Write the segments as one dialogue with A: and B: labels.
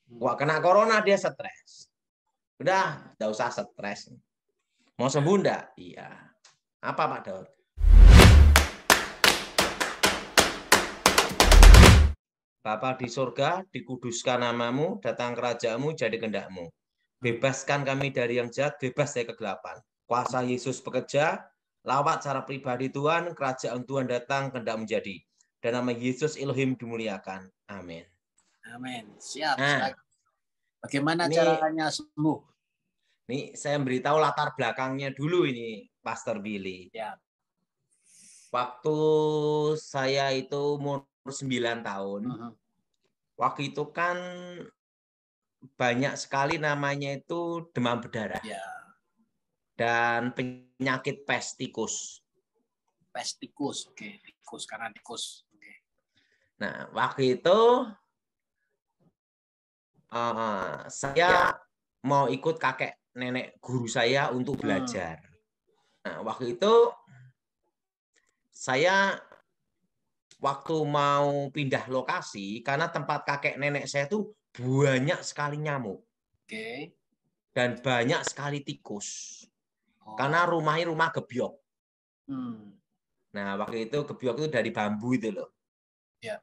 A: Wah, kena corona dia stres. Udah, nggak usah stres. Mau sembuh enggak? Iya. Apa Pak Daud? Bapa di surga, dikuduskan namamu, datang kerajaanmu, jadi kehendakmu. Bebaskan kami dari yang jahat, bebas dari kegelapan. Kuasa Yesus bekerja, lawat cara pribadi Tuhan, kerajaan Tuhan datang, kehendak menjadi. Dan nama Yesus Elohim dimuliakan. Amin.
B: Amin. Siap.
A: Nah,
B: bagaimana caranya sembuh?
A: Ini saya beritahu latar belakangnya dulu ini, Pastor Billy.
B: Ya.
A: Waktu saya itu umur 9 tahun, waktu itu kan banyak sekali namanya itu demam berdarah.
B: Ya.
A: Dan penyakit pes tikus.
B: Pes tikus, oke. Tikus, karena tikus. Oke.
A: Nah, waktu itu saya mau ikut kakek nenek guru saya untuk belajar. Nah, waktu itu saya waktu mau pindah lokasi karena tempat kakek nenek saya itu banyak sekali nyamuk.
B: Oke.
A: Dan banyak sekali tikus. Karena rumahnya rumah gebyok. Nah, waktu itu gebyok itu dari bambu itu loh.
B: Ya.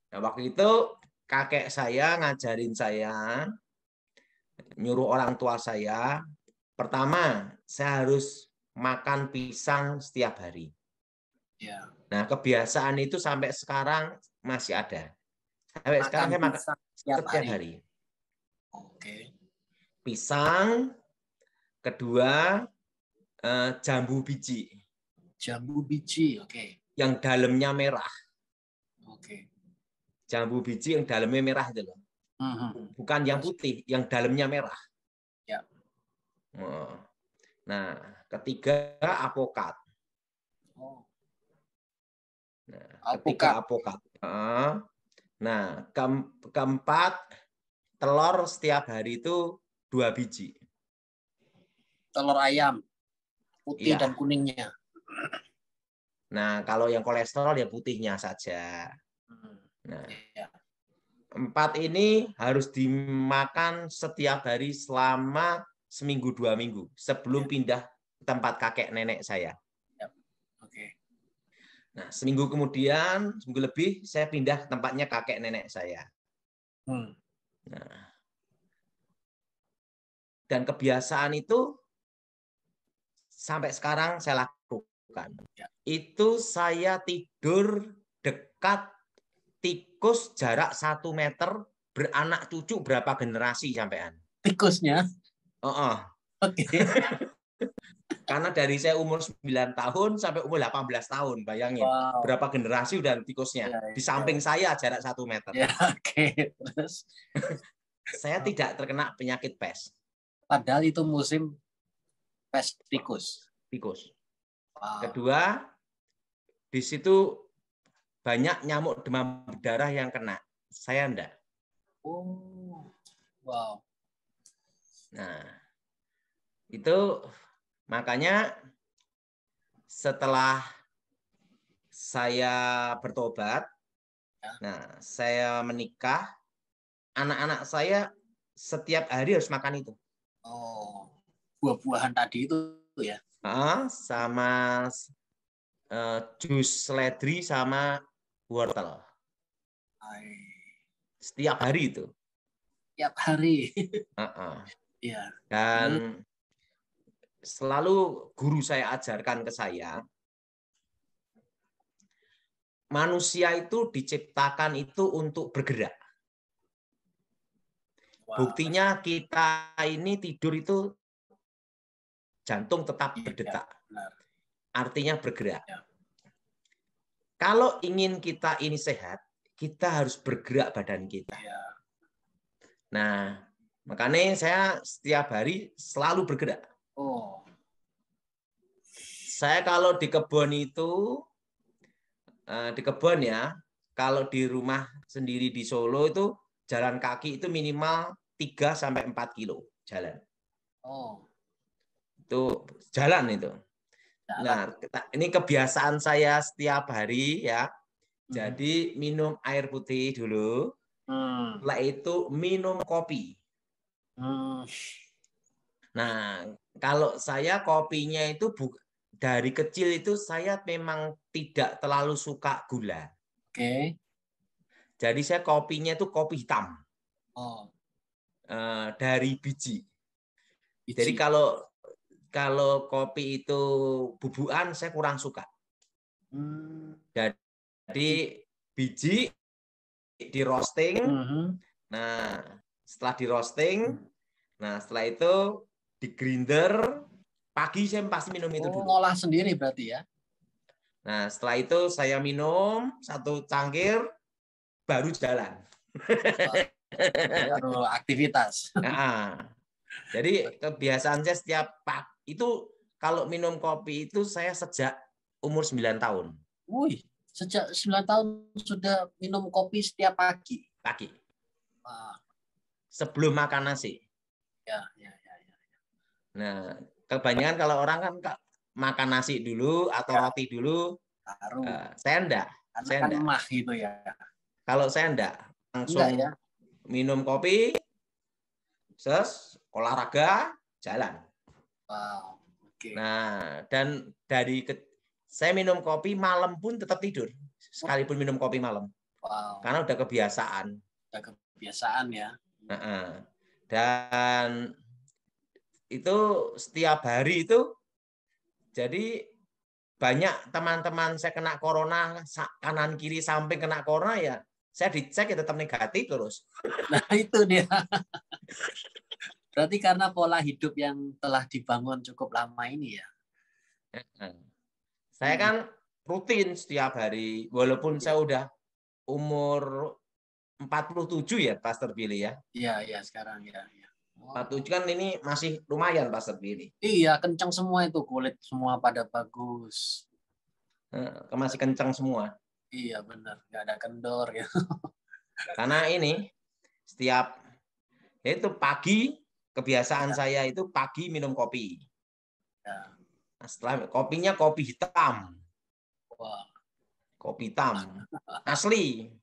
A: Nah, waktu itu kakek saya ngajarin saya, nyuruh orang tua saya, pertama, saya harus makan pisang setiap hari.
B: Ya.
A: Nah, kebiasaan itu sampai sekarang masih ada. Sampai sekarang saya makan setiap hari.
B: Oke.
A: Pisang, kedua jambu biji.
B: Jambu biji, oke.
A: Yang dalamnya merah.
B: Oke.
A: Jambu biji yang dalamnya merah itu loh. Bukan yang putih, yang dalamnya merah.
B: Ya.
A: Nah, ketiga apokat. Nah, ketiga apokat. Nah, keempat telur setiap hari itu 2 biji.
B: Telur ayam putih
A: ya.
B: Dan kuningnya.
A: Nah, kalau yang kolesterol ya putihnya saja. Nah, 4 ini harus dimakan setiap hari selama seminggu 2 minggu sebelum pindah ke tempat kakek nenek saya.
B: Oke.
A: Nah, seminggu kemudian, seminggu lebih, saya pindah ke tempatnya kakek nenek saya. Nah, dan kebiasaan itu sampai sekarang saya lakukan. Itu saya tidur dekat tikus jarak 1 meter, beranak cucu berapa generasi sampean?
B: Tikusnya?
A: Oke. Karena dari saya umur 9 tahun sampai umur 18 tahun, bayangin. Berapa generasi udah tikusnya. Di samping saya jarak 1 meter.
B: Oke. Terus?
A: Saya tidak terkena penyakit pes.
B: Padahal itu musim pes tikus.
A: Kedua, di situ banyak nyamuk demam berdarah yang kena. Saya enggak. Nah, itu makanya setelah saya bertobat, nah saya menikah, anak-anak saya setiap hari harus makan itu.
B: Buah-buahan tadi itu ya?
A: Sama jus seledri sama wortel. Setiap hari itu.
B: Setiap hari.
A: Ya. Dan selalu guru saya ajarkan ke saya, manusia itu diciptakan itu untuk bergerak. Buktinya kita ini tidur itu jantung tetap berdetak. Artinya bergerak. Kalau ingin kita ini sehat, kita harus bergerak badan kita. Nah, makanya saya setiap hari selalu bergerak. Saya kalau di kebun itu, di kebun ya, kalau di rumah sendiri di Solo itu jalan kaki itu minimal 3-4 kilo jalan. Itu jalan itu. Nah, ini kebiasaan saya setiap hari ya. Jadi minum air putih dulu, Setelah itu minum kopi. Nah, kalau saya kopinya itu dari kecil itu saya memang tidak terlalu suka gula.
B: Oke.
A: Jadi saya kopinya itu kopi hitam.
B: Oh,
A: Dari biji. Jadi
B: biji.
A: kalau kopi itu bubukan saya kurang suka. Jadi biji di roasting. Nah, setelah di roasting, nah setelah itu di grinder. Pagi saya pasti minum itu dulu.
B: Ngolah sendiri berarti ya?
A: Nah, setelah itu saya minum 1 cangkir, baru jalan.
B: Baru aktivitas.
A: Nah, jadi kebiasaan saya setiap pagi itu kalau minum kopi itu saya sejak umur 9 tahun.
B: Wih, sejak 9 tahun sudah minum kopi setiap pagi?
A: Pagi.
B: Wah.
A: Sebelum makan nasi.
B: Ya.
A: Nah, kebanyakan kalau orang kan makan nasi dulu atau roti dulu. Saya enggak.
B: Karena kan mah gitu ya.
A: Kalau saya enggak, langsung minum kopi, olahraga, jalan.
B: Wow. Okay.
A: Nah, dan saya minum kopi malam pun tetap tidur, sekalipun minum kopi malam.
B: Wow.
A: Karena udah kebiasaan.
B: Udah kebiasaan ya.
A: Dan itu setiap hari itu, jadi banyak teman-teman saya kena corona, kanan kiri samping kena corona ya, saya dicek ya tetap negatif terus.
B: Nah itu dia. Berarti karena pola hidup yang telah dibangun cukup lama ini ya.
A: Saya kan rutin setiap hari, walaupun saya udah umur 47 ya, Pastor Billy ya.
B: Iya sekarang ya.
A: 47 kan ini masih lumayan, Pastor Billy.
B: Iya, kencang semua itu, kulit semua pada bagus.
A: Masih kencang semua.
B: Iya benar, nggak ada kendor ya.
A: Karena ini setiap itu pagi kebiasaan saya itu pagi minum kopi.
B: Ya.
A: Nah, setelah kopinya kopi hitam.
B: Wah.
A: Kopi hitam asli.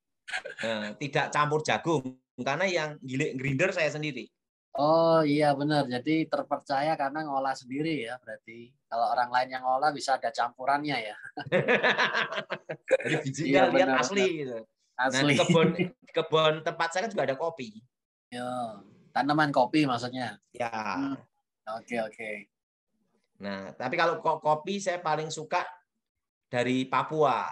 A: Tidak campur jagung karena yang giling grinder saya sendiri.
B: Oh iya benar, jadi terpercaya karena ngolah sendiri ya berarti. Kalau orang lain yang ngolah bisa ada campurannya ya.
A: Jadi bijinya lihat asli gitu.
B: Asli.
A: Nah, kebun tempat saya kan juga ada kopi.
B: Ya, tanaman kopi maksudnya.
A: Ya.
B: Oke.
A: Nah, tapi kalau kopi saya paling suka dari Papua.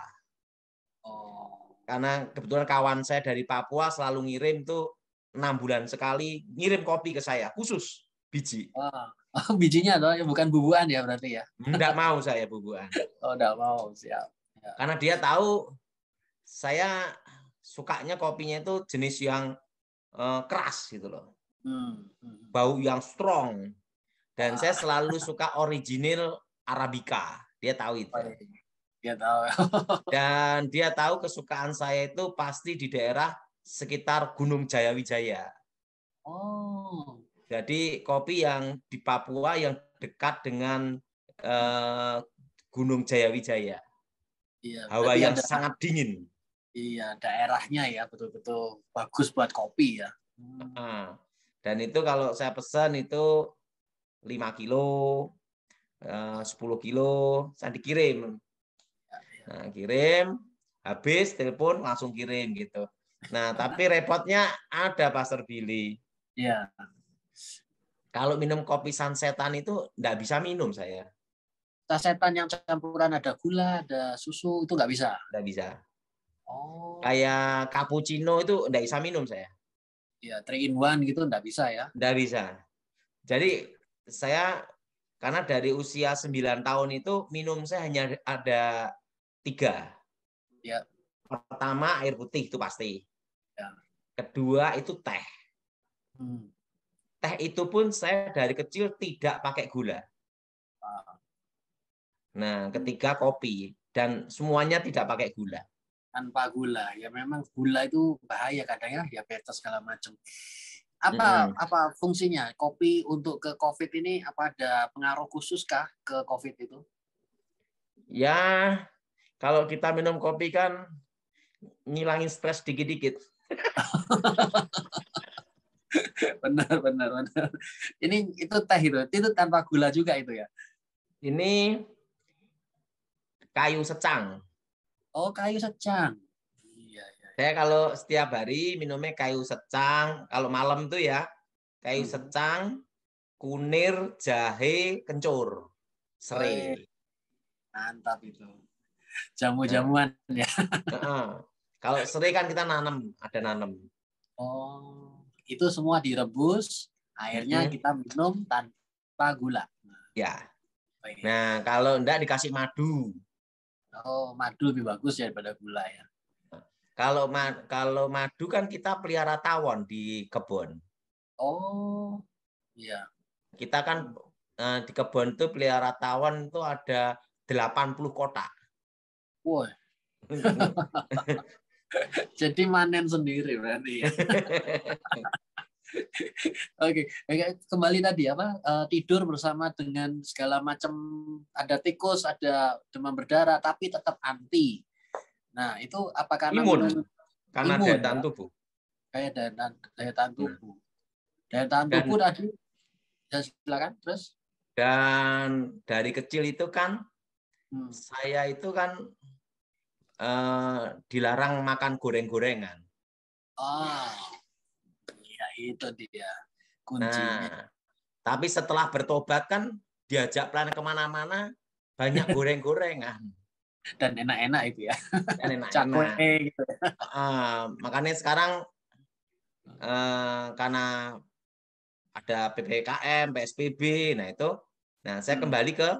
A: Karena kebetulan kawan saya dari Papua selalu ngirim tuh 6 bulan sekali ngirim kopi ke saya khusus biji.
B: Bijinya bukan bubuan ya berarti ya?
A: Enggak mau saya bubuan.
B: Enggak mau, siap. Ya.
A: Karena dia tahu saya sukanya kopinya itu jenis yang keras gitu loh. Bau yang strong. Dan saya selalu suka original Arabica. Dia tahu itu.
B: Dia tahu.
A: Dan dia tahu kesukaan saya itu pasti di daerah sekitar Gunung Jayawijaya. Jadi kopi yang di Papua yang dekat dengan Gunung Jayawijaya. Iya, hawa yang sangat dingin.
B: Iya, daerahnya ya betul-betul bagus buat kopi ya.
A: Dan itu kalau saya pesan itu 5 kilo, 10 kilo, saya dikirim. Nah, kirim, habis telepon langsung kirim gitu. Nah, tapi repotnya ada, Pastor Billy.
B: Iya.
A: Kalau minum kopi sunsetan itu nggak bisa minum saya.
B: Sunsetan yang campuran ada gula, ada susu, itu nggak bisa?
A: Nggak bisa. Kayak cappuccino itu nggak bisa minum saya.
B: Ya, 3 in 1 gitu nggak bisa ya?
A: Nggak bisa. Jadi saya, karena dari usia 9 tahun itu minum saya hanya ada 3.
B: Ya.
A: Pertama air putih itu pasti.
B: Ya.
A: Kedua itu teh. Teh itu pun saya dari kecil tidak pakai gula. Nah, ketiga kopi. Dan semuanya tidak pakai gula.
B: Tanpa gula. Ya memang gula itu bahaya kadang ya, diabetes segala macam. Apa fungsinya kopi untuk ke COVID ini? Apa ada pengaruh khusus kah ke COVID itu?
A: Ya, kalau kita minum kopi kan ngilangin stres dikit-dikit.
B: Benar. Ini itu teh itu tanpa gula juga itu ya.
A: Ini kayu secang.
B: Oh, kayu secang. Iya.
A: Saya kalau setiap hari minumnya kayu secang. Kalau malam tuh ya kayu secang, kunir, jahe, kencur, serai.
B: Mantap itu. Jamu-jamuan ya.
A: Kalau serai kan kita ada nanam.
B: Oh, itu semua direbus, airnya kita minum tanpa gula.
A: Ya. Nah, kalau enggak dikasih madu.
B: Oh, madu lebih bagus ya daripada gula ya.
A: Kalau madu kan kita pelihara tawon di kebun.
B: Oh, iya.
A: Kita kan di kebun itu pelihara tawon itu ada 80 kotak.
B: Woi. Jadi manen sendiri berarti ya. Oke, kembali tadi apa tidur bersama dengan segala macam, ada tikus, ada demam berdarah, tapi tetap anti. Nah, itu apa karena
A: imun? Karena
B: imun,
A: daya tahan tubuh.
B: Kayak daya tahan tubuh. Daya tahan tubuh tadi. Ya, silakan terus.
A: Dan dari kecil itu kan saya itu kan dilarang makan goreng-gorengan.
B: Oh, ya itu dia kuncinya.
A: Nah, tapi setelah bertobat kan diajak plan kemana-mana banyak goreng-gorengan.
B: Dan enak-enak itu ya.
A: Dan enak-enak.
B: Cakwe gitu.
A: Makanya sekarang karena ada PPKM, PSBB, nah saya kembali ke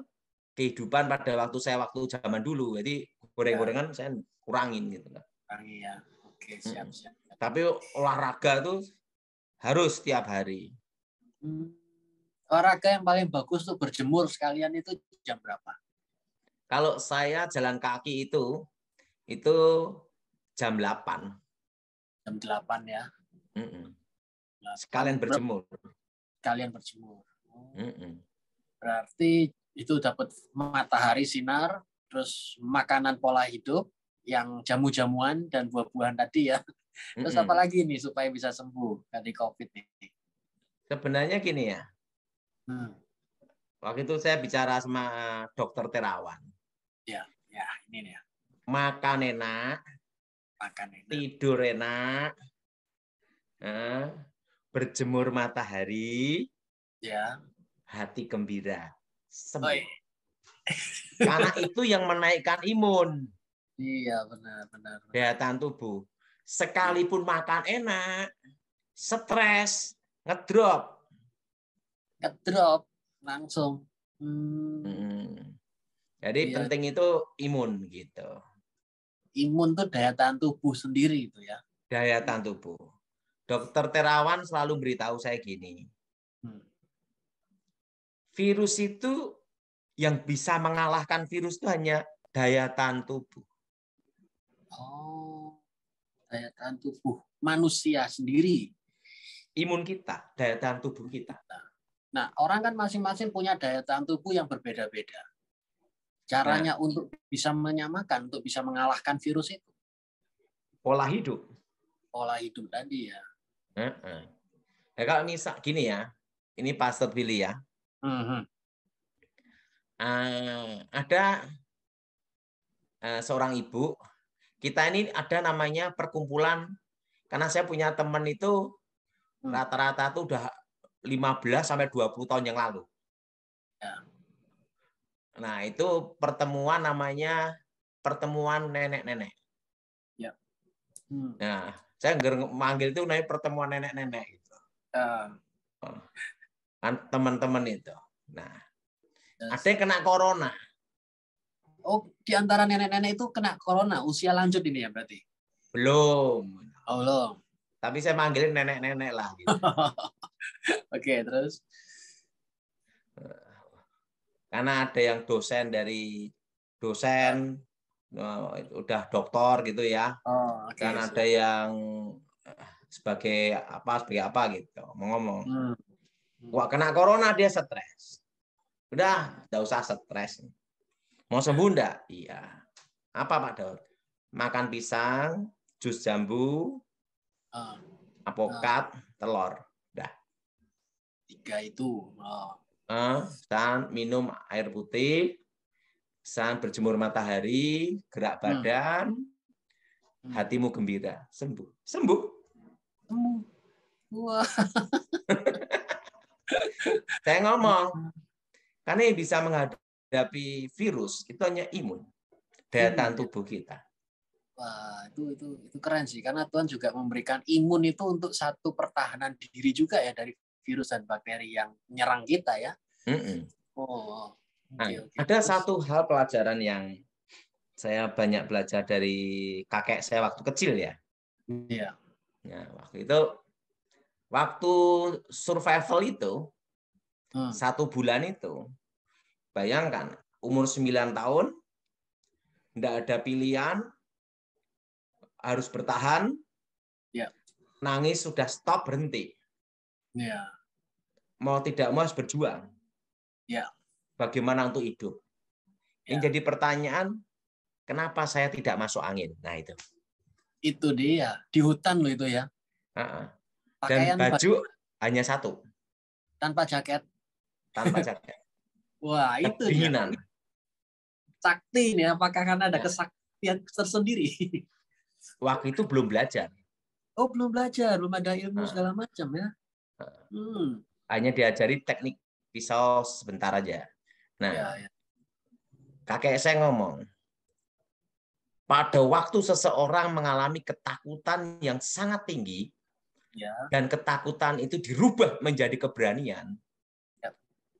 A: kehidupan pada waktu zaman dulu. Jadi goreng-gorengan saya kurangin gitu kan.
B: Ya. Oke, siap.
A: Tapi olahraga tuh harus setiap hari.
B: Olahraga yang paling bagus tuh berjemur sekalian itu jam berapa?
A: Kalau saya jalan kaki itu jam 8.
B: Jam 8 ya.
A: Sekalian berjemur.
B: Berarti itu dapat matahari sinar, terus makanan pola hidup yang jamu-jamuan dan buah-buahan tadi ya. Terus apa lagi nih supaya bisa sembuh dari COVID ini?
A: Sebenarnya gini ya. Waktu itu saya bicara sama dokter Terawan.
B: Ya, ini ya.
A: Makan enak, tidur enak, berjemur matahari, ya, hati gembira, sembuh. Karena itu yang menaikkan imun.
B: Iya, benar.
A: Daya tahan tubuh. Sekalipun makan enak, stres, ngedrop
B: langsung.
A: Jadi penting itu imun gitu.
B: Imun tuh daya tahan tubuh sendiri itu ya.
A: Daya tahan tubuh. Dokter Terawan selalu beritahu saya gini. Virus itu yang bisa mengalahkan virus itu hanya daya tahan tubuh.
B: Oh, daya tahan tubuh manusia sendiri.
A: Imun kita, daya tahan tubuh kita.
B: Nah, orang kan masing-masing punya daya tahan tubuh yang berbeda-beda. Caranya untuk bisa menyamakan, untuk bisa mengalahkan virus itu?
A: Pola hidup.
B: Pola hidup tadi ya.
A: Nah, kalau misal gini ya, ini Pastor Billy ya. Ada seorang ibu, kita ini ada namanya perkumpulan, karena saya punya teman itu rata-rata tuh udah 15 sampai 20 tahun yang lalu. Ya. Nah, itu pertemuan namanya pertemuan nenek-nenek. Ya. Nah, saya manggil itu namanya pertemuan nenek-nenek gitu. Kan teman-teman itu. Nah, ada yang kena corona.
B: Oh, di antara nenek-nenek itu kena corona, usia lanjut ini ya berarti?
A: Belum.
B: Oh, belum.
A: Tapi saya manggilin nenek-nenek lah. Gitu.
B: Oke, terus?
A: Karena ada yang dosen udah doktor gitu ya. Dan ada yang sebagai apa gitu ngomong. Wah, kena corona dia stres. Udah, enggak usah stres. Mau sembuh enggak? Iya. Apa Pak Daud? Makan pisang, jus jambu, Apokat, telur. Dah.
B: 3 itu.
A: Dan minum air putih, berjemur matahari, gerak badan, hatimu gembira, sembuh.
B: Wah.
A: Saya ngomong, karena yang bisa menghadapi virus itu hanya imun, daya tahan tubuh kita.
B: Wah, itu keren sih, karena Tuhan juga memberikan imun itu untuk satu pertahanan diri juga ya dari virus dan bakteri yang menyerang kita ya. Oh,
A: okay. Ada satu hal pelajaran yang saya banyak belajar dari kakek saya waktu kecil ya.
B: Iya.
A: Nah, waktu survival itu, 1 bulan itu, bayangkan umur 9 tahun, tidak ada pilihan, harus bertahan, nangis sudah stop, berhenti. Mau tidak mau harus berjuang. Bagaimana untuk hidup? Yang jadi pertanyaan, kenapa saya tidak masuk angin? Nah itu.
B: Itu dia, di hutan loh itu ya.
A: Dan baju hanya 1.
B: Tanpa jaket.
A: Tanpa jaket.
B: Wah, itu
A: kedinginan.
B: Dia. Sakti ini, apakah karena ada kesaktian tersendiri?
A: Waktu itu belum belajar.
B: Oh, belum belajar, belum ada ilmu segala macam ya.
A: Hanya diajari teknik pisau sebentar aja. Nah, kakek saya ngomong, pada waktu seseorang mengalami ketakutan yang sangat tinggi, dan ketakutan itu dirubah menjadi keberanian,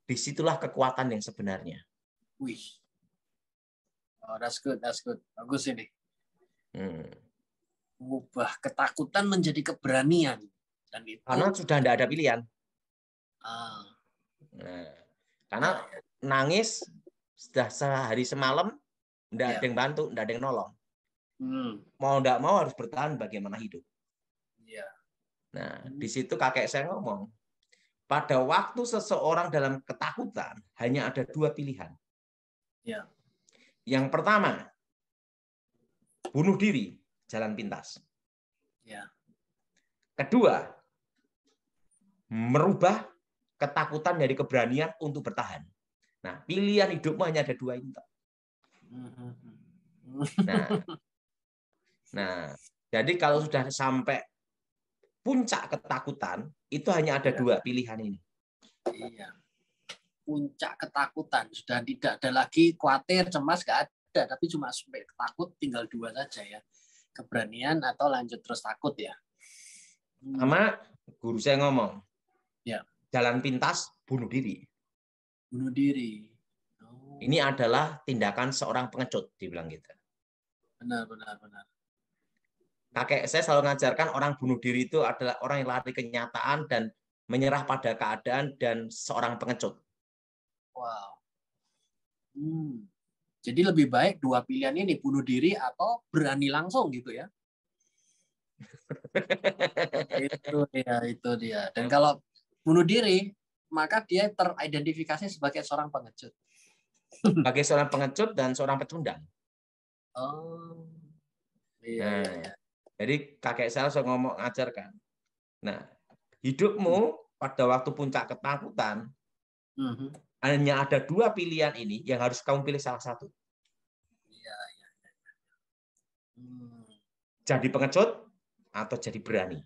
A: disitulah kekuatan yang sebenarnya.
B: Wih. Oh, that's good. Bagus ini. Mengubah ketakutan menjadi keberanian. Dan itu
A: karena sudah tidak ada pilihan. Karena nangis sudah sehari semalam, tidak ada yang bantu, tidak ada yang nolong. Mau tidak mau harus bertahan bagaimana hidup. Nah, di situ kakek saya ngomong, pada waktu seseorang dalam ketakutan hanya ada 2 pilihan. Yang pertama, bunuh diri, jalan pintas. Kedua, merubah ketakutan dari keberanian untuk bertahan. Nah, pilihan hidupmu hanya ada 2 itu. Nah, jadi kalau sudah sampai puncak ketakutan, itu hanya ada 2 pilihan ini.
B: Iya. Puncak ketakutan, sudah tidak ada lagi khawatir, cemas, nggak ada, tapi cuma sampai takut, tinggal 2 saja ya. Keberanian atau lanjut terus takut ya.
A: Sama guru saya ngomong, jalan pintas, bunuh diri.
B: Bunuh diri.
A: Ini adalah tindakan seorang pengecut, dibilang gitu.
B: Benar.
A: Kakek saya selalu mengajarkan orang bunuh diri itu adalah orang yang lari kenyataan dan menyerah pada keadaan dan seorang pengecut.
B: Wow. Jadi lebih baik 2 pilihan ini, bunuh diri atau berani langsung gitu ya. Itu dia. Dan kalau bunuh diri, maka dia teridentifikasi sebagai seorang pengecut.
A: Sebagai seorang pengecut dan seorang pecundang.
B: Oh. Iya.
A: Jadi kakek saya ngomong ajarkan. Nah, hidupmu pada waktu puncak ketakutan, hanya ada 2 pilihan ini yang harus kamu pilih salah satu.
B: Iya.
A: Jadi pengecut atau jadi berani.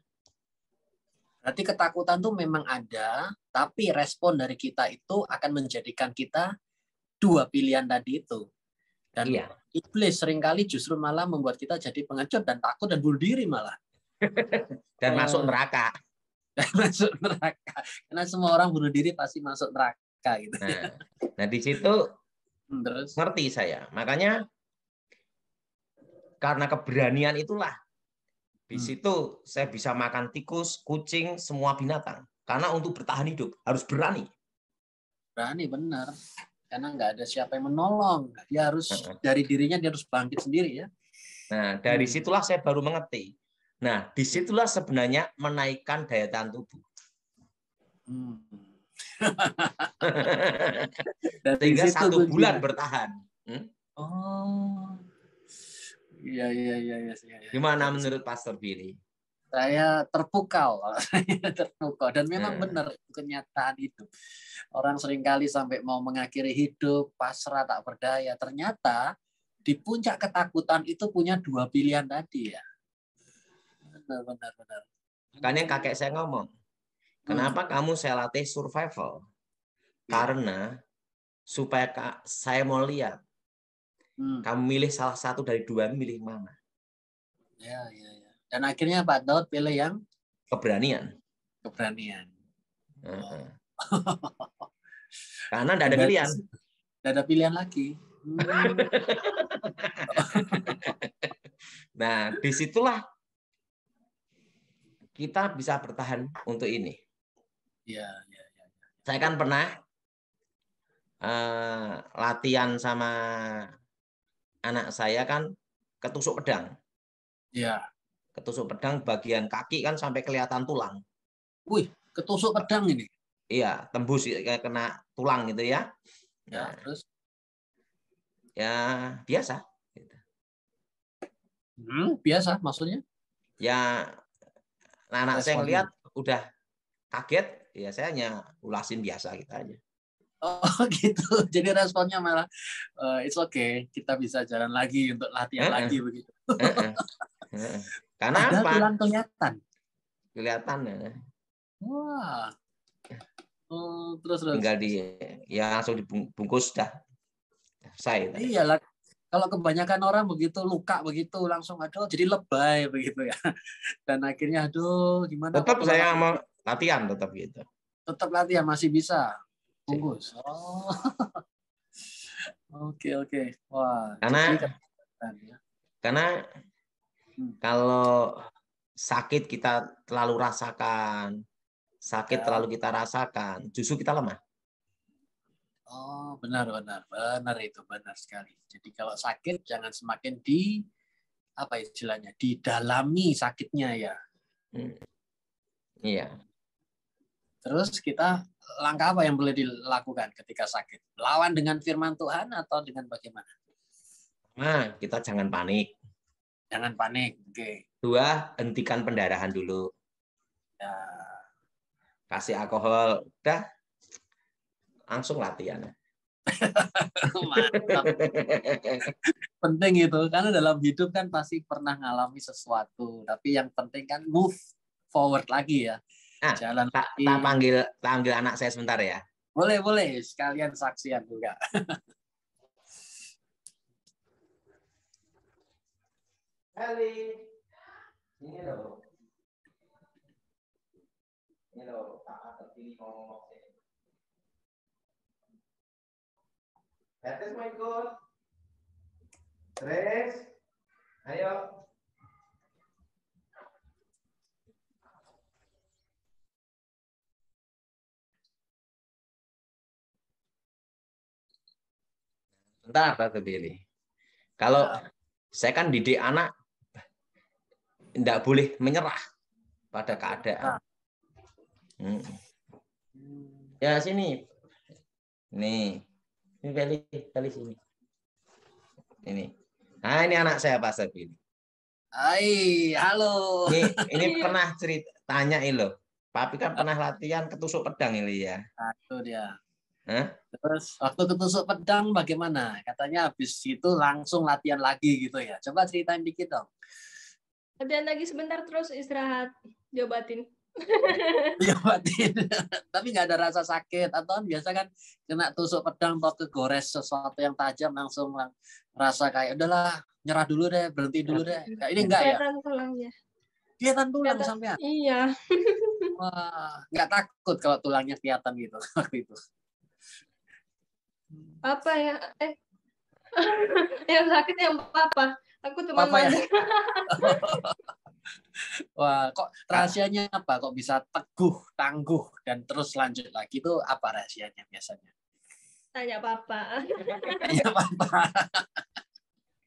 B: Berarti ketakutan tuh memang ada, tapi respon dari kita itu akan menjadikan kita 2 pilihan tadi itu. Dan iblis seringkali justru malah membuat kita jadi pengecut dan takut dan bunuh diri malah.
A: Dan masuk neraka.
B: Masuk neraka. Karena semua orang bunuh diri pasti masuk neraka gitu.
A: Nah di situ ngerti saya. Makanya karena keberanian itulah di situ saya bisa makan tikus, kucing, semua binatang. Karena untuk bertahan hidup harus berani.
B: Berani benar. Karena nggak ada siapa yang menolong. Dia harus dari dirinya dia harus bangkit sendiri ya.
A: Nah dari situlah saya baru mengerti. Nah disitulah sebenarnya menaikkan daya tahan tubuh. Sehingga 1 bulan bertahan.
B: Oh. Iya.
A: Gimana menurut Pastor Billy?
B: Saya terpukau, saya terpukau. Dan memang benar kenyataan itu. Orang seringkali sampai mau mengakhiri hidup, pasrah, tak berdaya. Ternyata di puncak ketakutan itu punya dua pilihan tadi ya. Benar.
A: Makanya kakek saya ngomong, kenapa kamu saya latih survival? Karena supaya saya mau lihat, kamu milih salah satu dari dua, milih mana?
B: Ya. Dan akhirnya Pak Daud pilih yang
A: keberanian. Karena tidak ada pilihan.
B: Tidak ada pilihan lagi.
A: Nah, disitulah kita bisa bertahan untuk ini.
B: Ya.
A: Saya kan pernah latihan sama anak saya kan ketusuk pedang.
B: Ya.
A: Ketusuk pedang bagian kaki kan sampai kelihatan tulang.
B: Wih, ketusuk pedang ini.
A: Iya, tembus kayak kena tulang gitu ya.
B: Ya, terus?
A: Ya, biasa.
B: Biasa maksudnya?
A: Ya, anak saya ngelihat udah kaget, ya saya hanya ulasin biasa gitu aja.
B: Oh gitu. Jadi responnya malah it's okay, kita bisa jalan lagi untuk latihan lagi begitu.
A: Karena
B: ada
A: apa?
B: tulang kelihatan.
A: Kelihatan ya.
B: Wah. Terus.
A: Tinggal langsung dibungkus dah. Selesai.
B: Iyalah. Kalau kebanyakan orang begitu luka begitu langsung aduh jadi lebay begitu ya. Dan akhirnya aduh gimana?
A: Tetap saya mau latihan tetap gitu.
B: Tetap latihan masih bisa bungkus. Oh. Oke. Wah.
A: Karena kalau sakit kita terlalu rasakan, terlalu kita rasakan, justru kita lemah.
B: Oh, benar itu benar sekali. Jadi kalau sakit jangan semakin apa istilahnya? Didalami sakitnya ya.
A: Iya.
B: Terus kita langkah apa yang boleh dilakukan ketika sakit? Lawan dengan firman Tuhan atau dengan bagaimana?
A: Nah, kita jangan panik.
B: Jangan panik. Oke.
A: 2, hentikan pendarahan dulu.
B: Ya.
A: Kasih alkohol, udah langsung latihan.
B: Mantap. Penting itu karena dalam hidup kan pasti pernah ngalami sesuatu, tapi yang penting kan move forward lagi ya. Jalan lagi.
A: Tak panggil anak saya sebentar ya.
B: Boleh sekalian saksian juga.
A: Heli, ini loh. Kakak terpilih ngomong. Tetes mau ikut. Tres, ayo. Bentar, Tante Billy. Kalau saya kan didik anak, tidak boleh menyerah pada keadaan. Ya sini. Nih. Ini Beli sini. Ini. Nah, ini anak saya Pak Sabi.
B: Hai, halo.
A: Ini pernah tanya loh. Papi kan pernah latihan ketusuk pedang ini ya.
B: Itu dia. Terus waktu ketusuk pedang bagaimana? Katanya habis itu langsung latihan lagi gitu ya. Coba ceritain dikit dong.
C: Latihan lagi sebentar terus istirahat, diobatin.
B: Diobatin. Tapi nggak ada rasa sakit atau biasa kan kena tusuk pedang atau kegores sesuatu yang tajam langsung rasa kayak udahlah nyerah dulu deh, berhenti dulu deh. Nah, ini enggak ya?
C: Kelihatan tulangnya.
B: Kelihatan tulang sampean.
C: Iya.
B: Wah, nggak takut kalau tulangnya kelihatan gitu waktu itu.
C: Apa ya? Yang sakit yang papa. Aku cuma
B: ya? Wah, kok rahasianya apa? Kok bisa teguh, tangguh, dan terus lanjut lagi itu apa rahasianya biasanya?
C: Tanya papa.
B: Tanya papa.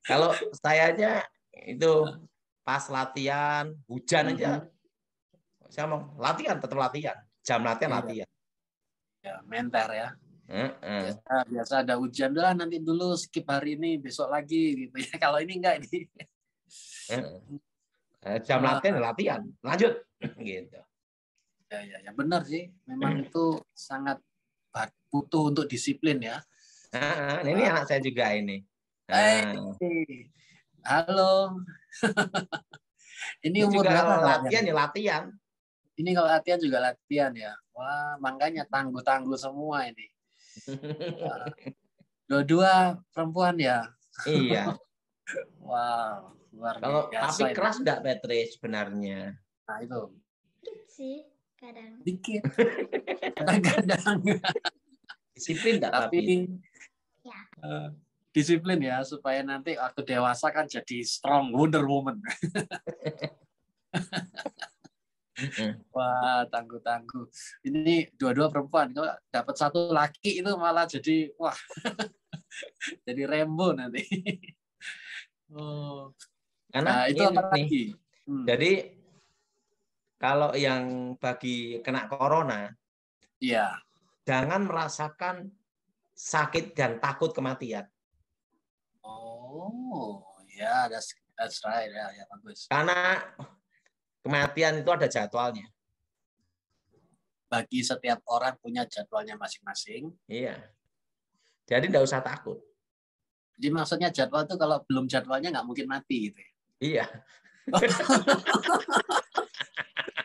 A: Kalau saya aja itu pas latihan hujan aja, saya mau latihan tetap latihan, jam latihan.
B: Ya, mentor ya. Biasa ada hujan lah nanti dulu skip hari ini besok lagi gitu ya. Kalau ini enggak ini.
A: Jam latihan, lanjut gitu.
B: Ya, benar sih. Memang itu sangat butuh untuk disiplin ya.
A: Ini anak saya juga ini.
B: Halo. Ini umur
A: juga
B: berapa
A: latihan ya latihan.
B: Ini kalau latihan juga latihan ya. Wah, makanya tangguh-tangguh semua ini. Dua-dua perempuan ya.
A: Iya.
B: Wow, luar
A: Kalau
B: biasa.
A: tapi keras enggak Petri sebenarnya?
B: Nah, itu.
C: Dikit sih, kadang.
B: Dikit. Kadang-kadang.
A: Disiplin enggak tapi?
C: Ya.
B: Disiplin ya, supaya nanti waktu dewasa kan jadi strong Wonder Woman. Wah, tangguh-tangguh. Ini dua-dua perempuan. Kalau dapat satu laki itu malah jadi wah. Jadi Rambo nanti. Oh.
A: Karena
B: itu apa lagi?
A: Jadi kalau yang bagi kena corona,
B: iya.
A: Jangan merasakan sakit dan takut kematian.
B: Oh, ya, that's right ya, bagus.
A: Karena kematian itu ada jadwalnya.
B: Bagi setiap orang punya jadwalnya masing-masing.
A: Iya. Jadi nggak usah takut.
B: Jadi maksudnya jadwal itu kalau belum jadwalnya nggak mungkin mati gitu.
A: Iya.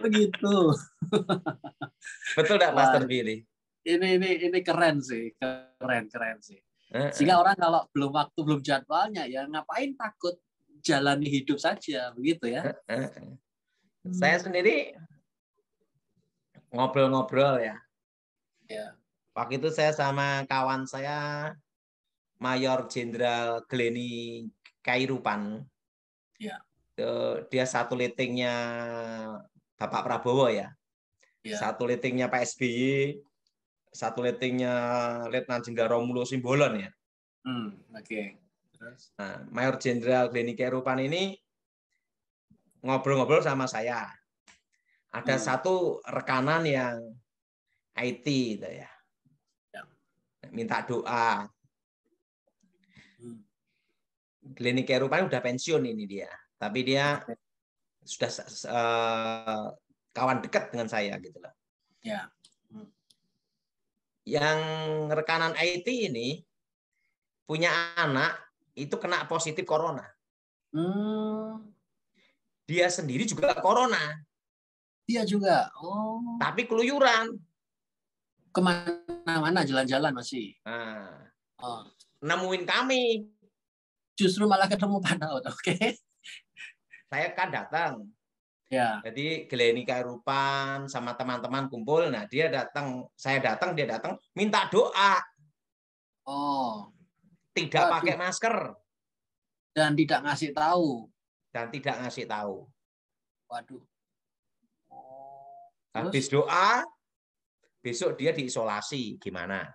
B: Begitu.
A: Betul nggak Pastor Billy?
B: Ini keren sih, keren sih. Sehingga orang kalau belum jadwalnya ya ngapain takut, jalani hidup saja begitu ya.
A: Saya sendiri ngobrol-ngobrol ya.
B: Ya.
A: Waktu itu saya sama kawan saya Mayor Jenderal Glenny Kairupan.
B: Ya.
A: Dia satu letingnya Bapak Prabowo ya. Satu letingnya Pak SBY, satu letingnya Letnan Jenderal Romulo Simbolon ya.
B: Oke. Terus?
A: Nah, Mayor Jenderal Glenny Kairupan ini ngobrol-ngobrol sama saya. Ada satu rekanan yang IT gitu ya. Minta doa. Glenny Kairupan udah pensiun ini dia, tapi dia sudah kawan dekat dengan saya gitu loh.
B: Ya.
A: Yang rekanan IT ini punya anak itu kena positif corona. Dia sendiri juga corona.
B: Dia juga. Oh.
A: Tapi keluyuran.
B: Kemana-mana jalan-jalan masih.
A: Nemuin kami.
B: Justru malah ketemu Pak Daud. Oke.
A: Saya kan datang.
B: Ya.
A: Jadi Glenny Kairupan sama teman-teman kumpul. Nah dia datang, saya datang, dia datang minta doa.
B: Oh.
A: Tidak pakai masker.
B: Dan tidak ngasih tahu. Waduh.
A: Habis doa, besok dia diisolasi. Gimana?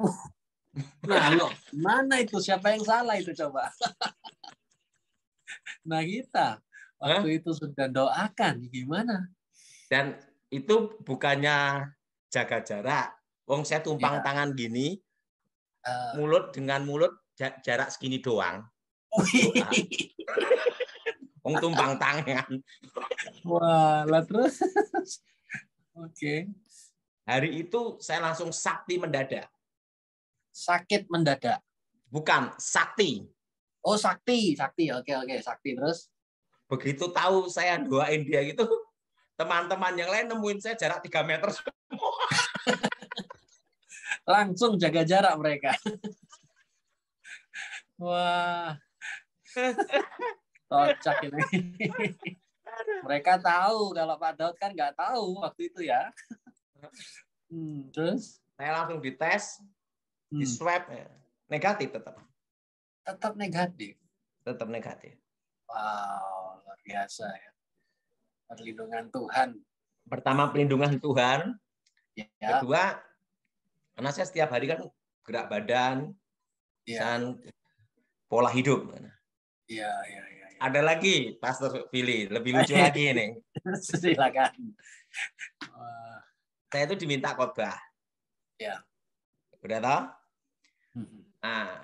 B: Nah, loh, mana itu? Siapa yang salah itu coba? Nah, kita waktu itu sudah doakan. Gimana?
A: Dan itu bukannya jaga jarak. Wong saya tumpang tangan gini, mulut dengan mulut jarak segini doang. Wong tumpang tangan.
B: Wah, lah terus. Oke.
A: Hari itu saya langsung sakti mendadak.
B: Sakit mendadak.
A: Bukan, sakti.
B: Oh, sakti. Oke, sakti terus.
A: Begitu tahu saya doain dia gitu, teman-teman yang lain nemuin saya jarak 3 meter semua.
B: Langsung jaga jarak mereka. Wah. Kocak ini. Mereka tahu, kalau Pak Daud kan nggak tahu waktu itu ya. Terus?
A: Saya langsung dites, di swab, negatif tetap.
B: Tetap negatif?
A: Tetap negatif.
B: Wow, luar biasa ya. Perlindungan Tuhan.
A: Pertama, perlindungan Tuhan.
B: Ya.
A: Kedua, karena saya setiap hari kan gerak badan, dan pola hidup.
B: Iya.
A: Ada lagi, Pastor Billy, lebih lucu lagi ini.
B: Silakan.
A: Saya itu diminta khotbah.
B: Ya.
A: Udah tahu? Nah,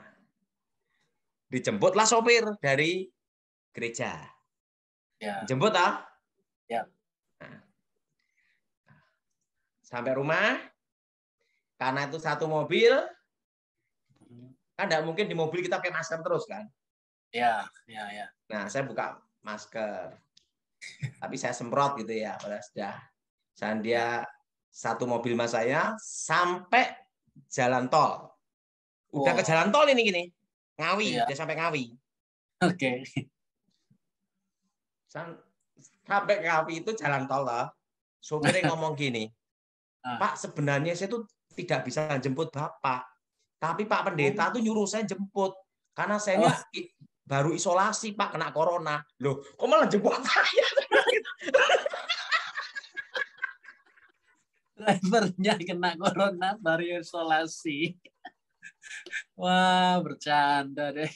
A: dijemputlah sopir dari gereja.
B: Ya.
A: Jemput ah,
B: Ya.
A: Nah, sampai rumah, karena itu satu mobil, kan tidak mungkin di mobil kita pakai masker terus kan?
B: Ya.
A: Nah, saya buka masker, tapi saya semprot gitu ya, sudah. Dia satu mobil mas saya sampai jalan tol. Udah ke jalan tol ini gini, Ngawi, udah sampai Ngawi.
B: Oke.
A: Sampai Ngawi itu jalan tol lah. Sopirnya ngomong gini, Pak, sebenarnya saya tuh tidak bisa jemput Bapak. Tapi Pak Pendeta tuh nyuruh saya jemput. Karena saya baru isolasi, Pak, kena corona. Loh, kok malah jemput saya?
B: Drivernya kena corona, baru isolasi. Wah, bercanda deh.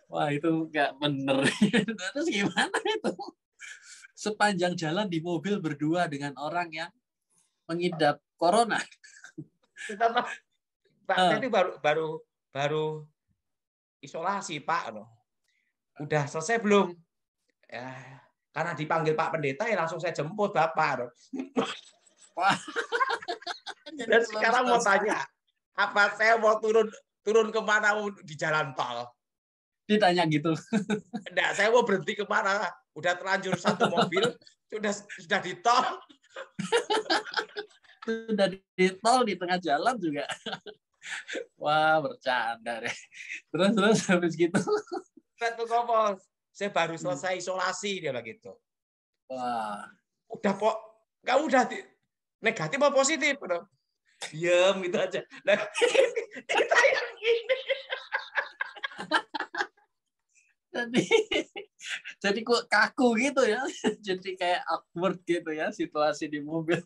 B: Wah, itu nggak bener. Terus gimana itu? Sepanjang jalan di mobil berdua dengan orang yang mengidap corona.
A: Pak, ini baru isolasi, Pak. Udah selesai belum? Ya, karena dipanggil Pak Pendeta, ya langsung saya jemput Bapak.
B: Wah.
A: Dan sekarang mau tanya, apa saya mau turun kemana di jalan tol?
B: Ditanya gitu.
A: Enggak, saya mau berhenti kemana? Udah terlanjur satu mobil, sudah di tol.
B: Sudah di tol di tengah jalan juga. Wah, bercanda deh. Terus habis gitu.
A: Saya baru selesai isolasi, dia bilang gitu.
B: Wah.
A: Udah kok, kamu udah negatif apa positif? Diam gitu aja. Nah, kita yang gini.
B: Jadi kok kaku gitu ya. Jadi kayak awkward gitu ya situasi di mobil.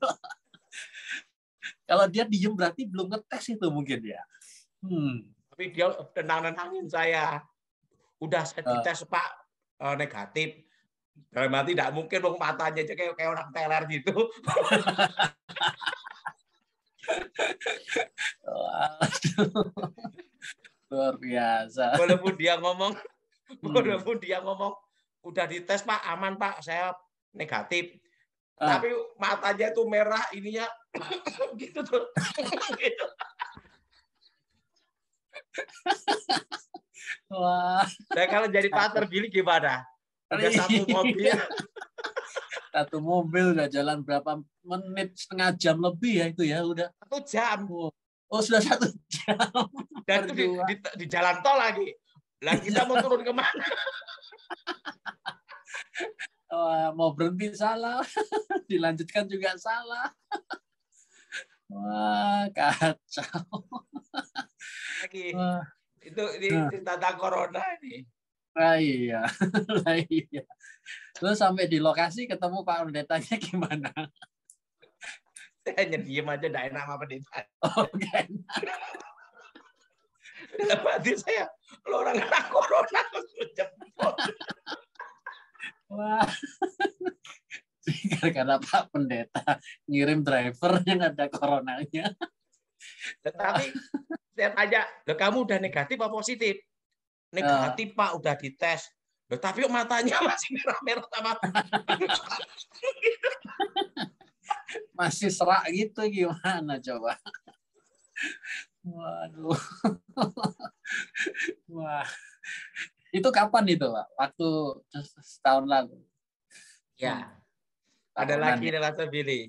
B: Kalau dia diem berarti belum ngetes itu mungkin ya.
A: Tapi dia tenang-tenangin saya. Udah saya dites Pak negatif. Dalam arti tidak mungkin dong matanya aja kayak orang teler gitu.
B: Luar biasa.
A: Walaupun dia ngomong udah dites Pak, aman Pak, saya negatif. Tapi matanya itu merah ininya gitu tuh. Gitu.
B: Wah.
A: Dan kalau jadi pastor Billy gimana? Udah satu mobil.
B: Satu mobil udah jalan berapa menit, setengah jam lebih ya itu ya udah.
A: 1 jam.
B: Oh sudah 1 jam.
A: Dan itu di jalan tol lagi. Lah kita mau turun kemana?
B: Mau berhenti salah, dilanjutkan juga salah. Wah, kacau.
A: Lagi. Itu tentang corona ini.
B: Iya. Iya. Terus sampai di lokasi ketemu Pak Pendetanya gimana?
A: Saya hanya diem aja, tidak enak sama pendeta.
B: Oke.
A: Berarti saya, lo orang kena corona, jemput.
B: Wah. Karena Pak Pendeta ngirim driver yang ada coronanya.
A: Tetapi saya tanya, kamu udah negatif apa positif? Negatif Pak, udah dites. Tapi matanya masih merah-merah sama.
B: Masih serak gitu gimana coba? Waduh. Wah. Itu kapan itu, Pak? Waktu setahun lalu.
A: Ya. Ada lagi rasa Billy.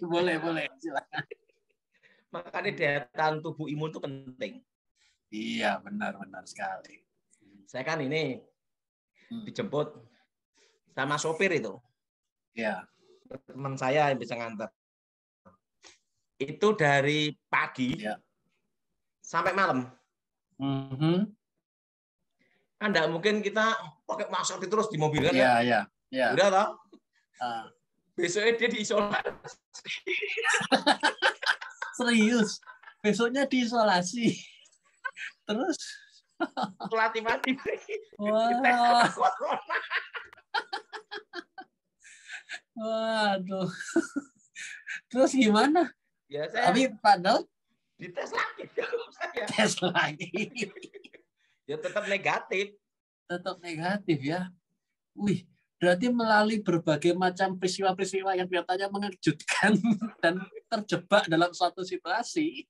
B: Boleh, silakan.
A: Makanya daya tahan tubuh imun itu penting.
B: Iya, benar sekali.
A: Saya kan ini dijemput sama sopir itu.
B: Iya.
A: Teman saya yang bisa nganter. Itu dari pagi sampai malam. Kan tidak mungkin kita pakai masker terus di mobil kan?
B: Iya.
A: Udah toh? Besoknya dia diisolasi.
B: Serius? Besoknya diisolasi? Terus?
A: Mati.
B: Wah. Waduh. Terus gimana?
A: Ya, tapi
B: padahal
A: dites lagi.
B: Tes lagi.
A: Ya tetap negatif.
B: Tetap negatif ya. Wih, berarti melalui berbagai macam peristiwa-peristiwa yang kelihatannya mengejutkan dan terjebak dalam suatu situasi,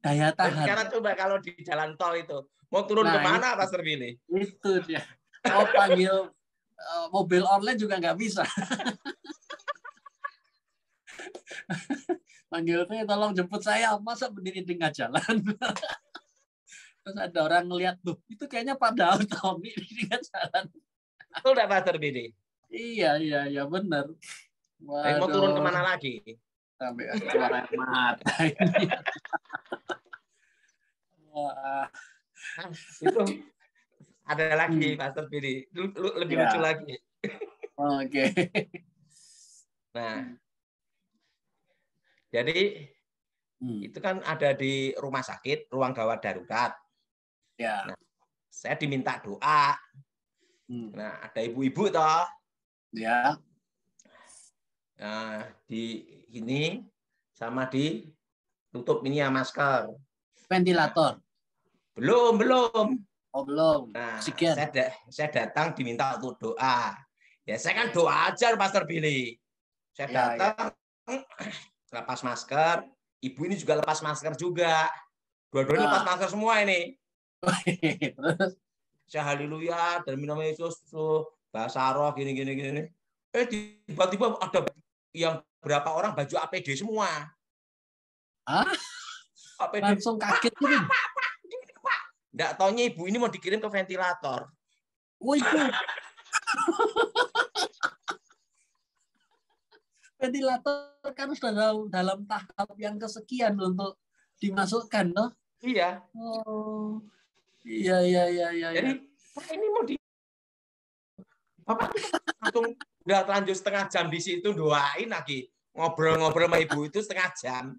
B: daya
A: Dan sekarang
B: tahan.
A: coba kalau di jalan tol itu, mau turun
B: Nah,
A: kemana Pastor Billy?
B: itu dia. Mau panggil mobil online juga nggak bisa. Panggil saya, tolong jemput saya. Masa berdiri di tengah jalan? Terus ada orang ngeliat, tuh, itu kayaknya Pak Daud Tommy di tengah jalan.
A: Betul nggak Pastor Billy?
B: Iya, benar.
A: Tapi mau turun kemana lagi?
B: Sampai keluar air mata ini. Wah.
A: Itu ada lagi Pastor Billy. Lebih lucu lagi.
B: Oke.
A: Nah, jadi itu kan ada di rumah sakit, ruang gawat darurat.
B: Ya.
A: Nah, saya diminta doa. Nah, ada ibu-ibu toh.
B: Ya.
A: Nah, di ini sama ditutup ini ya masker.
B: Ventilator.
A: Belum.
B: Oh, belum.
A: Nah,
B: Sekian.
A: saya datang diminta untuk doa. Ya, saya kan doa aja Pastor Billy. Saya datang lepas masker, ibu ini juga lepas masker juga. Dua-duanya lepas masker semua ini.
B: Terus
A: Saya haleluya dan nama Yesus bahasa roh gini. Tiba-tiba ada yang berapa orang baju APD semua.
B: APD. Langsung kaget gitu.
A: Nggak taunya ibu ini mau dikirim ke ventilator.
B: Itu. Ventilator kan sudah dalam tahap yang kesekian untuk dimasukkan, toh?
A: Iya.
B: Oh. Iya.
A: Jadi, Pak ini mau Bapak langsung udah lanjut setengah jam di situ doain lagi. Ngobrol-ngobrol sama ibu itu setengah jam.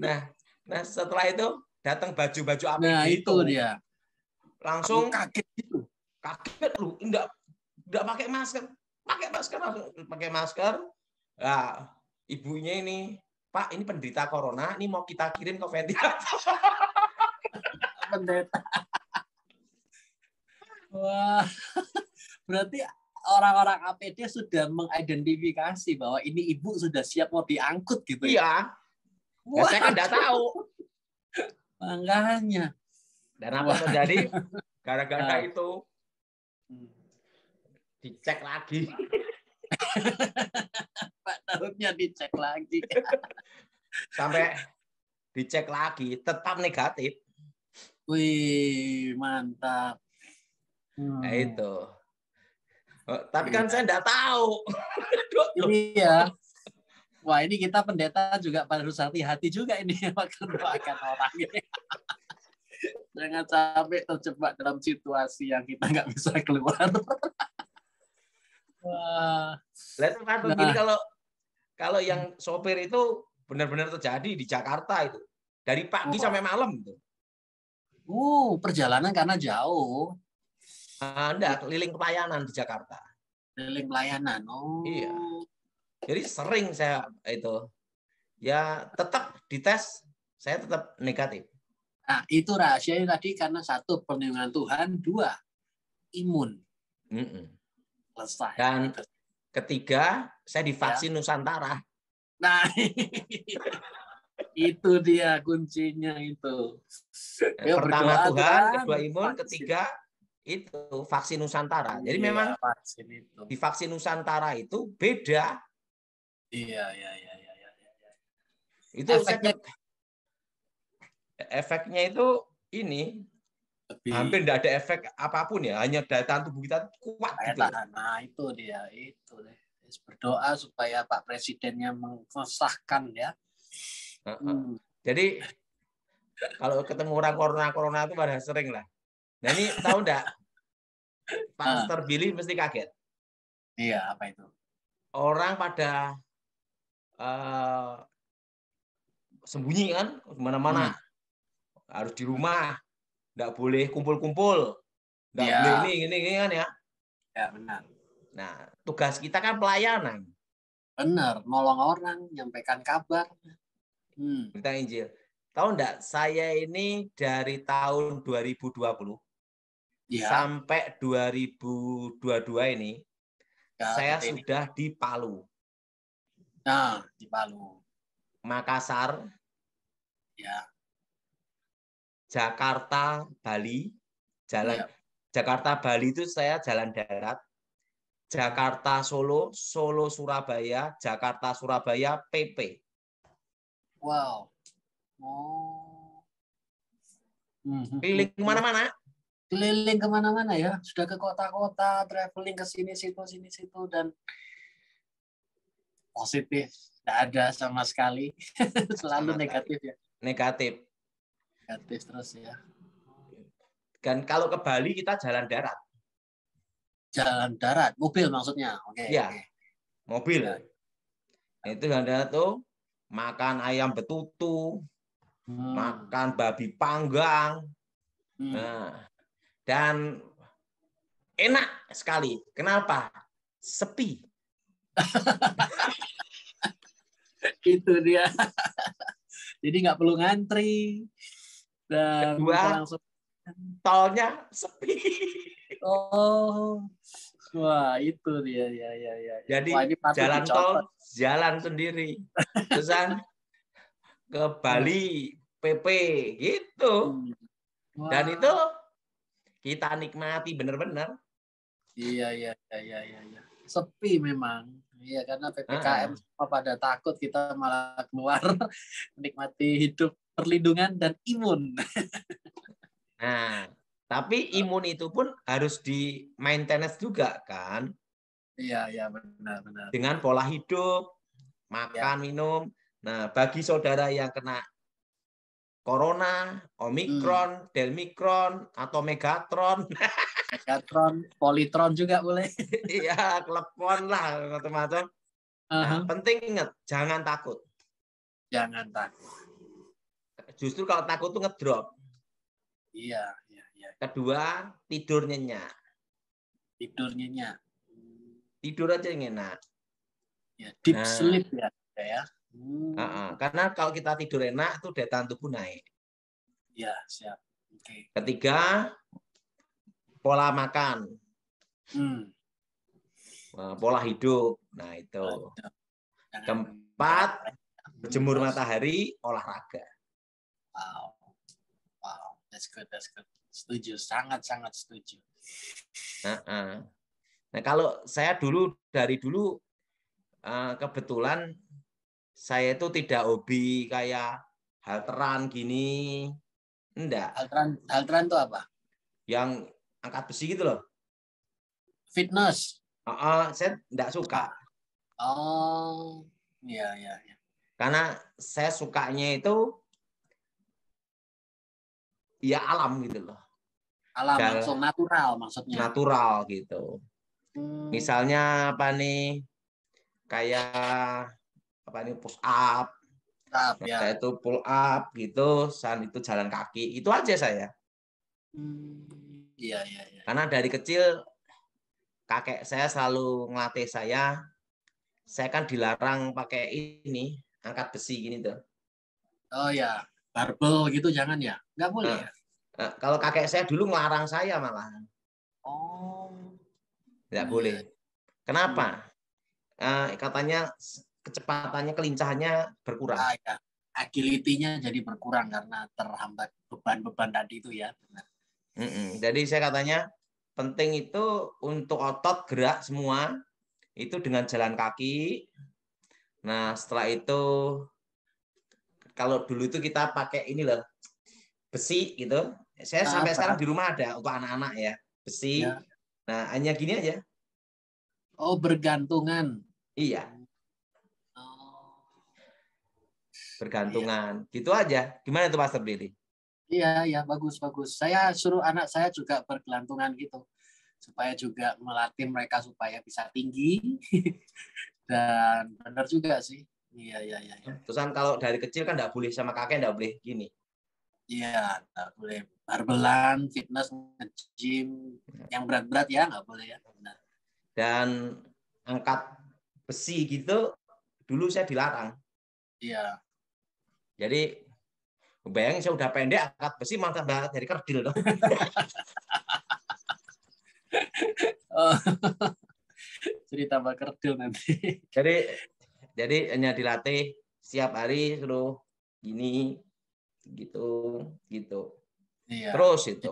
A: Nah, setelah itu datang baju-baju APD
B: nah, itu dia.
A: Langsung
B: kaget gitu.
A: Kaget lu, enggak pakai masker. Pakai masker. Nah, ibunya ini, Pak, ini penderita corona, ini mau kita kirim ke ventilator.
B: Pendeta. Wah, berarti orang-orang APD sudah mengidentifikasi bahwa ini ibu sudah siap mau diangkut gitu.
A: Iya. Ya, saya kan enggak tahu.
B: Makanya.
A: Dan apa yang terjadi? Gara-gara itu dicek lagi.
B: Pak Daudnya dicek lagi.
A: Sampai dicek lagi, tetap negatif.
B: Wih, mantap.
A: Nah, itu. Tapi kan saya enggak tahu.
B: Iya. Wah, ini kita pendeta juga harus hati-hati juga ini mendoakan orang ini. Jangan sampai terjebak dalam situasi yang kita nggak bisa keluar. Wah.
A: Lihat begini, kalau yang sopir itu benar-benar terjadi di Jakarta itu. Dari pagi sampai malam itu.
B: Perjalanan karena jauh.
A: Enggak, keliling pelayanan di Jakarta.
B: Keliling pelayanan.
A: Iya. Jadi sering saya itu. Ya tetap dites, saya tetap negatif.
B: Nah, itu rahasianya tadi karena satu, perlindungan Tuhan, dua, imun. Selesai.
A: Dan ketiga, saya divaksin Nusantara.
B: Nah, itu dia kuncinya itu.
A: Pertama Tuhan, kedua imun, ketiga itu vaksin Nusantara. Jadi memang divaksin Nusantara itu beda.
B: Iya.
A: Itu efeknya itu ini hampir tidak ada efek apapun ya, hanya daya tahan tubuh kita kuat gitu.
B: Nah, itu dia, itu deh. Berdoa supaya Pak Presidennya mengesahkan ya.
A: Jadi kalau ketemu orang corona itu pada sering lah. Nah, ini tahu enggak? Pastor Billy mesti kaget.
B: Iya, apa itu?
A: Orang pada sembunyi kan, kemana-mana. Harus di rumah. Nggak boleh kumpul-kumpul. Nggak boleh ini kan ya.
B: Ya, benar.
A: Nah, tugas kita kan pelayanan.
B: Benar, nolong orang, nyampaikan kabar.
A: Berita Injil. tahu enggak, saya ini dari tahun 2020
B: Ya,
A: sampai 2022 ini,
B: ya,
A: saya
B: ini.
A: sudah di Palu,
B: Nah, di Palu.
A: Makassar,
B: Ya,
A: Jakarta, Bali, jalan
B: ya.
A: Jakarta, Bali itu saya jalan darat. Jakarta, Solo, Solo, Surabaya, Jakarta, Surabaya, PP.
B: Wow. Oh.
A: Keliling kemana-mana.
B: Keliling kemana-mana ya. Sudah ke kota-kota, traveling ke sini situ, dan positif. Tidak ada sama sekali. Selalu
A: Sama sekali.
B: negatif ya.
A: Negatif.
B: Negatif terus ya.
A: Dan kalau ke Bali kita jalan darat.
B: Jalan darat, mobil maksudnya. Oke.
A: Ya,
B: Oke.
A: mobil.
B: Ya.
A: Itu jalan darat tuh makan ayam betutu, makan babi panggang. Nah, dan enak sekali. Kenapa? Sepi.
B: Itu dia. Jadi nggak perlu ngantri dan
A: Kedua,
B: langsung.
A: tolnya sepi.
B: Oh, wah itu dia ya.
A: Jadi
B: Wah, ini patut
A: jalan tol
B: dicontoh.
A: jalan sendiri. Terusan ke Bali PP gitu.
B: Wah.
A: Dan itu kita nikmati benar-benar.
B: Iya. Sepi memang. Iya, karena PPKM semua pada takut, kita malah keluar menikmati hidup, perlindungan dan imun.
A: Nah, tapi imun itu pun harus di maintenance juga kan.
B: Iya, benar.
A: Dengan pola hidup, makan, minum. Nah, bagi saudara yang kena Corona, Omikron, Delmikron, atau Megatron.
B: Megatron, Polytron juga boleh.
A: Iya, klepon lah, macam-macam. Nah, penting ingat, jangan takut.
B: Jangan takut.
A: Justru kalau takut tuh ngedrop.
B: Iya.
A: Kedua, tidur nyenyak.
B: Tidur nyenyak.
A: Tidur aja yang enak.
B: Ya, deep sleep ya.
A: Karena kalau kita tidur enak, tuh daya tahan tubuh naik.
B: Ya, siap. Okay.
A: Ketiga, pola makan. Pola hidup. Nah, itu. Keempat, berjemur matahari, olahraga.
B: Wow. That's good. Setuju, sangat setuju.
A: Nah, kalau saya dari dulu kebetulan saya itu tidak hobi kayak halteran gini. Enggak.
B: Halteran itu apa?
A: Yang angkat besi gitu loh.
B: Fitness.
A: Saya enggak suka.
B: Oh, iya.
A: Karena saya sukanya itu ya alam gitu loh.
B: Alam, langsung natural maksudnya.
A: Natural gitu. Misalnya apa nih? Kayak apa nih, push up.
B: Ya.
A: Itu pull up gitu, saat itu jalan kaki. Itu aja saya.
B: Iya.
A: Karena dari kecil kakek saya selalu ngelatih saya. Saya kan dilarang pakai ini, angkat besi gini tuh.
B: Oh ya, barbel gitu jangan ya? Nggak boleh ya?
A: Kalau kakek saya dulu ngelarang saya malah.
B: Oh.
A: Nggak boleh. Kenapa? Katanya kecepatannya, kelincahannya berkurang.
B: Ya. Agility-nya jadi berkurang karena terhambat beban-beban tadi itu ya.
A: Jadi saya katanya penting itu untuk otot gerak semua itu dengan jalan kaki. Nah, setelah itu kalau dulu itu kita pakai ini loh, besi gitu. Saya sampai sekarang di rumah ada untuk anak-anak ya, besi. Ya. Nah, hanya gini aja.
B: Oh, bergantungan.
A: Iya. Bergantungan. Gitu aja. Gimana tuh Pastor Billy?
B: Iya, bagus. Saya suruh anak saya juga bergelantungan gitu. Supaya juga melatih mereka supaya bisa tinggi. Dan benar juga sih. Iya.
A: Terusan kalau dari kecil kan nggak boleh sama kakek, nggak boleh gini.
B: Iya, nggak boleh barbelan, fitness, gym, yang berat-berat ya nggak boleh ya. Benar.
A: Dan angkat besi gitu, dulu saya dilarang.
B: Iya.
A: Jadi Bayangin saya udah pendek, angkat besi malah tambah dari kerdil dong.
B: Oh, jadi tambah kerdil nanti.
A: Jadi hanya dilatih setiap hari suruh gini, gitu.
B: Iya.
A: Terus itu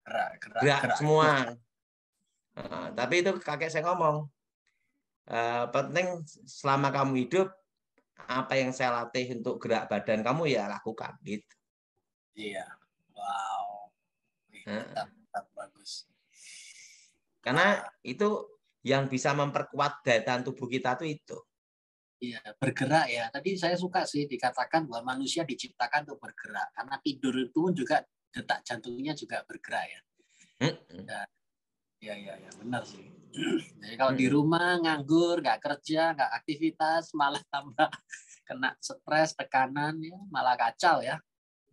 B: Gerak
A: semua. Nah, tapi itu kakek saya ngomong, penting selama kamu hidup, apa yang saya latih untuk gerak badan kamu ya lakukan gitu.
B: Iya. Wow. Mantap, bagus.
A: Karena itu yang bisa memperkuat daya tahan tubuh kita itu.
B: Iya, bergerak ya. Tadi saya suka sih dikatakan bahwa manusia diciptakan untuk bergerak. Karena tidur itu juga detak jantungnya juga bergerak ya. Ya, benar sih. Jadi kalau di rumah nganggur, nggak kerja, nggak aktivitas, malah tambah kena stres, tekanan, ya malah kacau ya.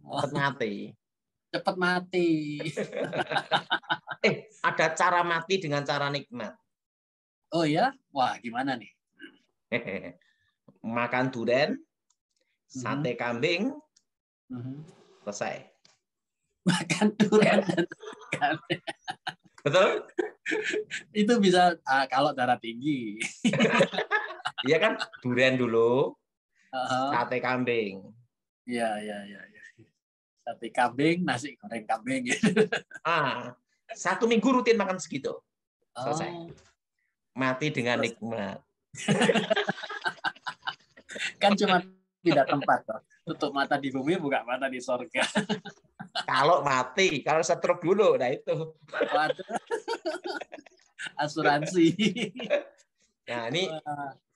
A: Cepat mati.
B: Cepat mati.
A: Ada cara mati dengan cara nikmat.
B: Oh ya? Wah, gimana nih?
A: Makan durian, sate kambing, selesai.
B: Makan durian dan kambing.
A: Betul?
B: Itu bisa kalau darah tinggi.
A: Iya kan? Durian dulu, sate kambing.
B: Iya. Sate kambing, nasi goreng kambing.
A: Satu minggu rutin makan segitu. Selesai. Mati dengan nikmat.
B: Kan cuma pindah tempat toh. Tutup mata di bumi, buka mata di sorga.
A: Kalau mati, kalau stroke dulu, nah itu.
B: Waduh. Asuransi.
A: Nah ini,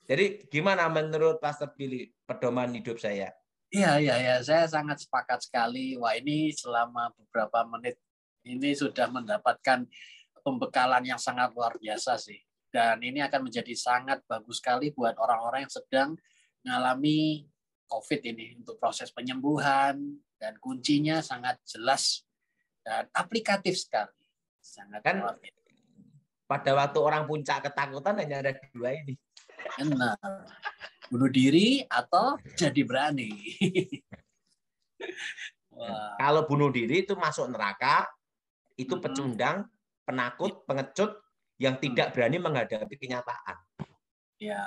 A: jadi gimana menurut Pastor Billy pedoman hidup saya?
B: Iya, saya sangat sepakat sekali. Wah, ini selama beberapa menit ini sudah mendapatkan pembekalan yang sangat luar biasa sih. Dan ini akan menjadi sangat bagus sekali buat orang-orang yang sedang mengalami COVID ini untuk proses penyembuhan, dan kuncinya sangat jelas dan aplikatif sekali. Sangat
A: kan luar biasa. Pada waktu orang puncak ketakutan hanya ada dua ini.
B: Benar. Bunuh diri atau jadi berani.
A: Wah. Kalau bunuh diri itu masuk neraka, itu pecundang, penakut, pengecut yang tidak berani menghadapi kenyataan.
B: Ya.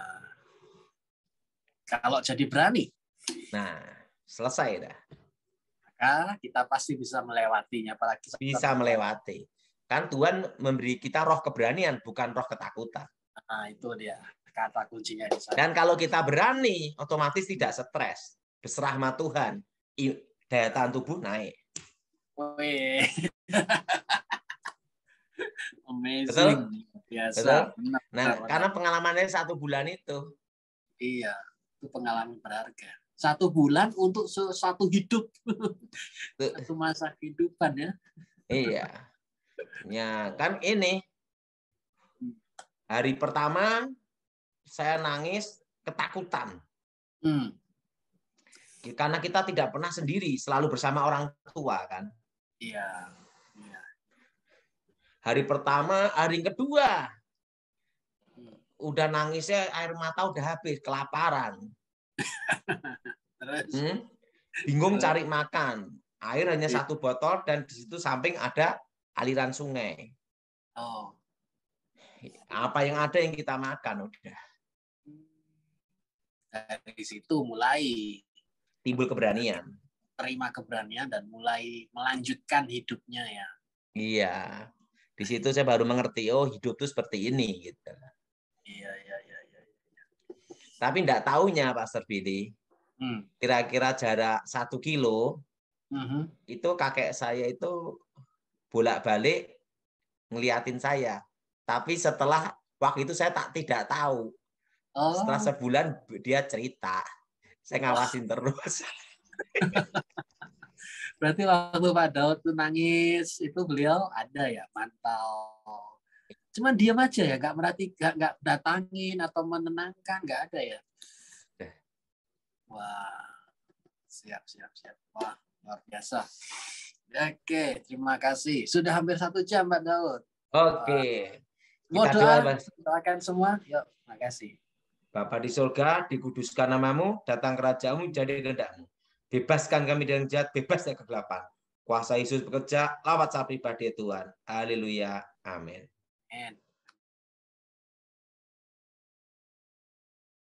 B: Kalau jadi berani,
A: nah selesai dah.
B: Maka kita pasti bisa melewatinya, apalagi
A: bisa melewati. Kan Tuhan memberi kita roh keberanian, bukan roh ketakutan.
B: Nah, itu dia kata kuncinya di sana.
A: Dan kalau kita berani, otomatis tidak stres, berserah sama Tuhan, daya tahan tubuh naik.
B: Wih. Amazing.
A: Betul?
B: Biasa.
A: Betul? Nah, karena pengalamannya 1 bulan itu.
B: Iya, itu pengalaman berharga. 1 bulan untuk 1 hidup. 1 masa kehidupan ya.
A: Iya. Ya, kan ini hari pertama saya nangis ketakutan. Karena kita tidak pernah sendiri, selalu bersama orang tua kan.
B: Iya.
A: Hari pertama, hari kedua udah nangisnya air mata udah habis, kelaparan. Bingung cari makan. Air hanya 1 botol dan di situ samping ada aliran sungai. Apa yang ada yang kita makan udah.
B: Dari situ mulai
A: timbul keberanian.
B: Terima keberanian dan mulai melanjutkan hidupnya ya.
A: Iya. Di situ saya baru mengerti, oh hidup itu seperti ini gitu.
B: Iya.
A: Tapi enggak taunya Pastor Billy. Kira-kira jarak 1 kilo itu kakek saya itu bolak-balik ngeliatin saya. Tapi setelah waktu itu saya tidak tahu. Setelah sebulan dia cerita. Saya ngawasin terus.
B: Berarti waktu Pak Daud tuh nangis itu beliau ada ya mantau. Cuman diam aja ya, nggak datangin atau menenangkan, nggak ada ya. Wah, siap. Wah, luar biasa. Oke, terima kasih. Sudah hampir 1 jam Pak Daud.
A: Oke.
B: Mau doakan semua. Yuk, makasih.
A: Bapa di surga, dikuduskan namamu, datang kerajaanmu, jadi kehendakmu. Bebaskan kami dari yang jahat, bebas dari kegelapan. Kuasa Yesus bekerja, lawat saya pribadi ya Tuhan. Haleluya. Amin.
B: Amen.